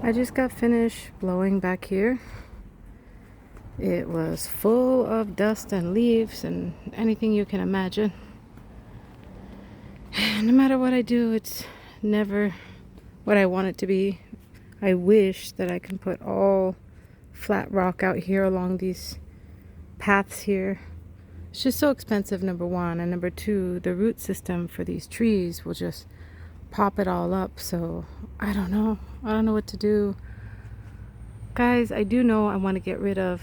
I just got finished blowing back here. It was full of dust and leaves and anything you can imagine. No matter what I do, it's never what I want it to be. I wish that I can put all flat rock out here along these paths here. It's just so expensive, number one, and number two, the root system for these trees will just pop it all up. So I don't know what to do, guys. I do know I want to get rid of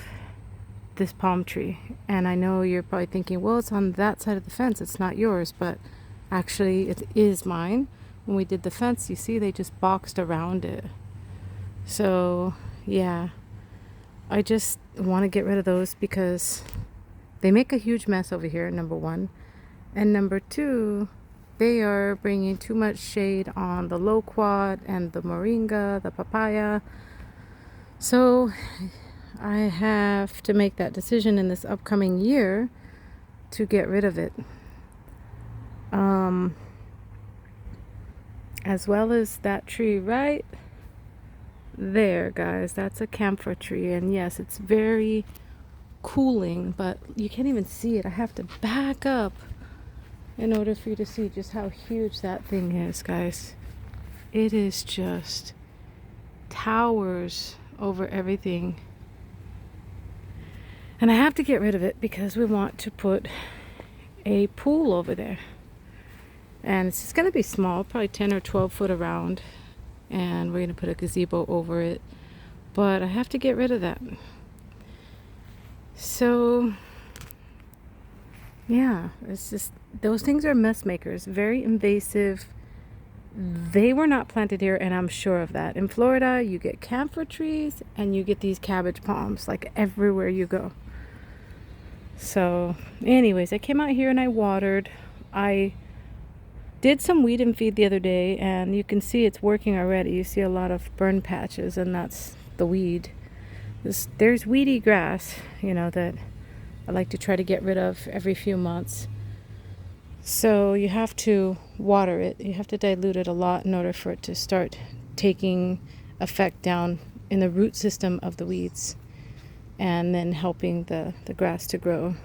this palm tree, and I know you're probably thinking, well, it's on that side of the fence, it's not yours, but actually it is mine. When we did the fence, you see, they just boxed around it. So yeah, I just want to get rid of those because they make a huge mess over here, number one, and number two, they are bringing too much shade on the loquat and the moringa, the papaya. So I have to make that decision in this upcoming year to get rid of it. As well as that tree right there, guys. That's a camphor tree, and yes, it's very cooling, but you can't even see it. I have to back up in order for you to see just how huge that thing is, guys. It is just towers over everything. And I have to get rid of it because we want to put a pool over there. And it's just going to be small, probably 10 or 12 foot around. And we're going to put a gazebo over it. But I have to get rid of that. So, yeah, it's just, those things are mess makers, very invasive. They were not planted here, and I'm sure of that. In Florida, you get camphor trees and you get these cabbage palms like everywhere you go. So anyways, I came out here and I watered. I did some weed and feed the other day, and you can see it's working already. You see a lot of burn patches, and that's the weed. There's weedy grass, that I like to try to get rid of every few months. So you have to water it. You have to dilute it a lot in order for it to start taking effect down in the root system of the weeds, and then helping the grass to grow.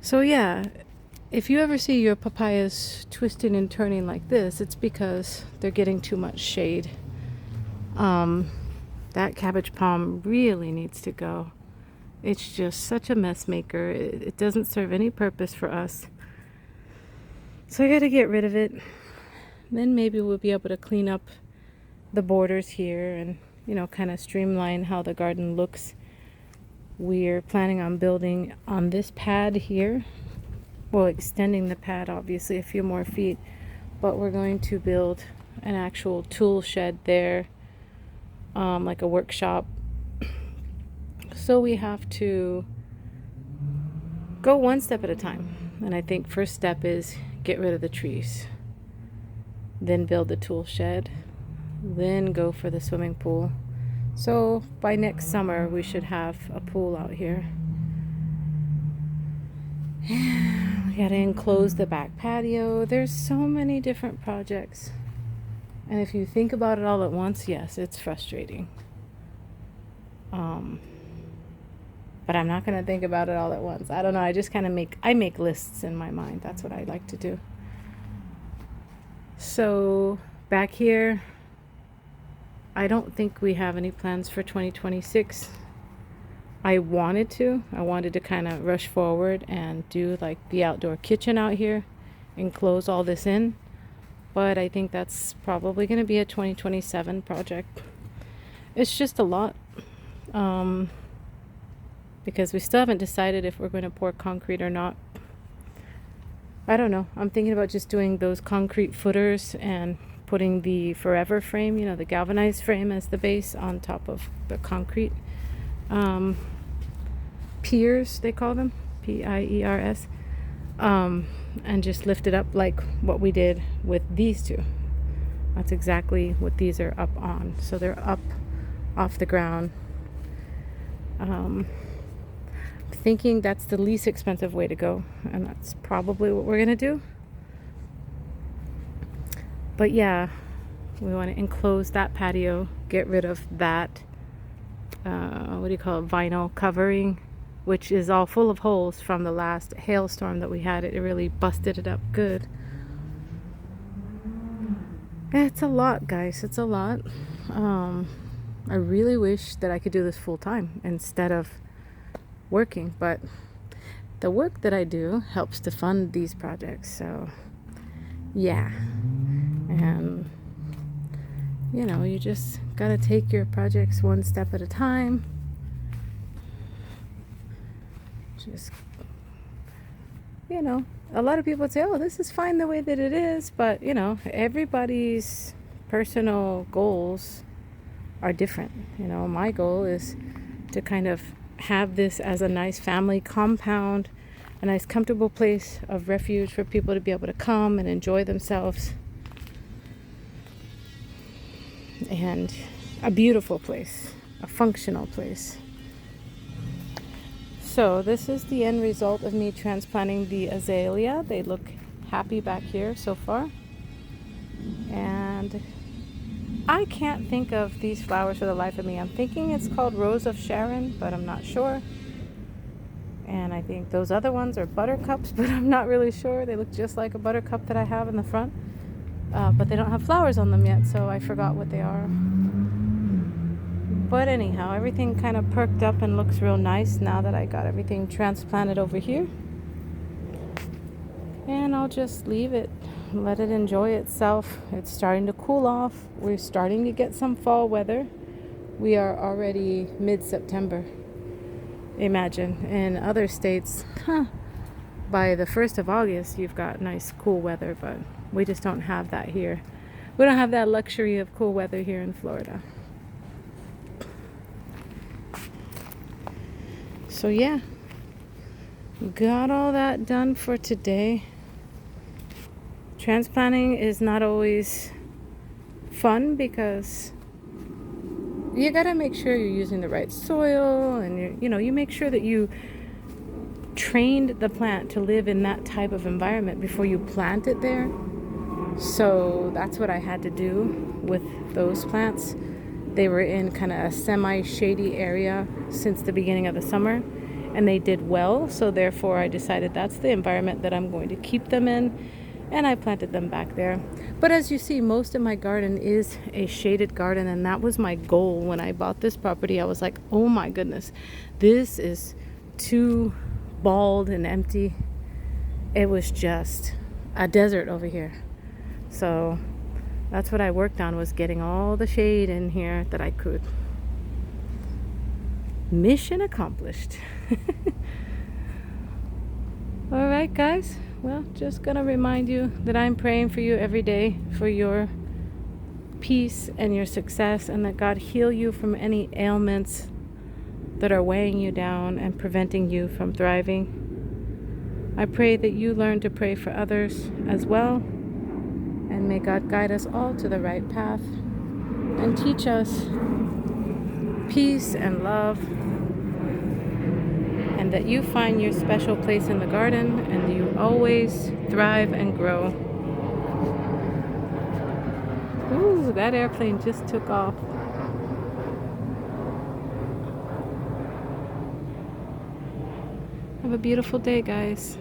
So yeah, if you ever see your papayas twisting and turning like this, it's because they're getting too much shade. That cabbage palm really needs to go. It's just such a mess maker. It doesn't serve any purpose for us. So I got to get rid of it. Then maybe we'll be able to clean up the borders here and, kind of streamline how the garden looks. We're planning on building on this pad here. Well, extending the pad, obviously, a few more feet. But we're going to build an actual tool shed there, like a workshop. So we have to go one step at a time. And I think first step is get rid of the trees. Then build the tool shed. Then go for the swimming pool. So by next summer, we should have a pool out here. We gotta enclose the back patio. There's so many different projects. And if you think about it all at once, yes, it's frustrating. But I'm not going to think about it all at once. I don't know. I just kind of make lists in my mind. That's what I like to do. So back here, I don't think we have any plans for 2026. I wanted to kind of rush forward and do like the outdoor kitchen out here and close all this in. But I think that's probably going to be a 2027 project. It's just a lot. Because we still haven't decided if we're going to pour concrete or not. I don't know. I'm thinking about just doing those concrete footers and putting the forever frame, the galvanized frame as the base on top of the concrete. Piers, they call them. Piers. And just lift it up like what we did with these two. That's exactly what these are up on. So they're up off the ground. Thinking that's the least expensive way to go, and that's probably what we're gonna do. But yeah, We want to enclose that patio, get rid of that, what do you call it, vinyl covering, which is all full of holes from the last hailstorm that we had. It really busted it up good. It's a lot, guys. It's a lot. I really wish that I could do this full time instead of working, but the work that I do helps to fund these projects. So yeah, and you know, you just gotta take your projects one step at a time. Just, you know, a lot of people say, oh, this is fine the way that it is, but you know, everybody's personal goals are different. You know, my goal is to kind of have this as a nice family compound, a nice comfortable place of refuge for people to be able to come and enjoy themselves, and a beautiful place, a functional place. So this is the end result of me transplanting the azalea. They look happy back here so far, and I can't think of these flowers for the life of me. I'm thinking it's called Rose of Sharon, but I'm not sure. And I think those other ones are buttercups, but I'm not really sure. They look just like a buttercup that I have in the front, but they don't have flowers on them yet, so I forgot what they are. But anyhow, everything kind of perked up and looks real nice now that I got everything transplanted over here. And I'll just leave it, let it enjoy itself. It's starting to cool off. We're starting to get some fall weather. We are already mid-September. Imagine, in other states, by the 1st of August, you've got nice cool weather, but we just don't have that here. We don't have that luxury of cool weather here in Florida. So yeah, got all that done for today. Transplanting is not always fun because you gotta make sure you're using the right soil, and you make sure that you trained the plant to live in that type of environment before you plant it there. So that's what I had to do with those plants. They were in kind of a semi-shady area since the beginning of the summer, and they did well. So therefore I decided that's the environment that I'm going to keep them in, and I planted them back there. But as you see, most of my garden is a shaded garden, and that was my goal when I bought this property. I was like, oh my goodness, this is too bald and empty. It was just a desert over here. So that's what I worked on, was getting all the shade in here that I could. Mission accomplished. All right, guys. Well, just gonna remind you that I'm praying for you every day for your peace and your success, and that God heal you from any ailments that are weighing you down and preventing you from thriving. I pray that you learn to pray for others as well, and may God guide us all to the right path and teach us peace and love, and that you find your special place in the garden and you always thrive and grow. Ooh, that airplane just took off. Have a beautiful day, guys.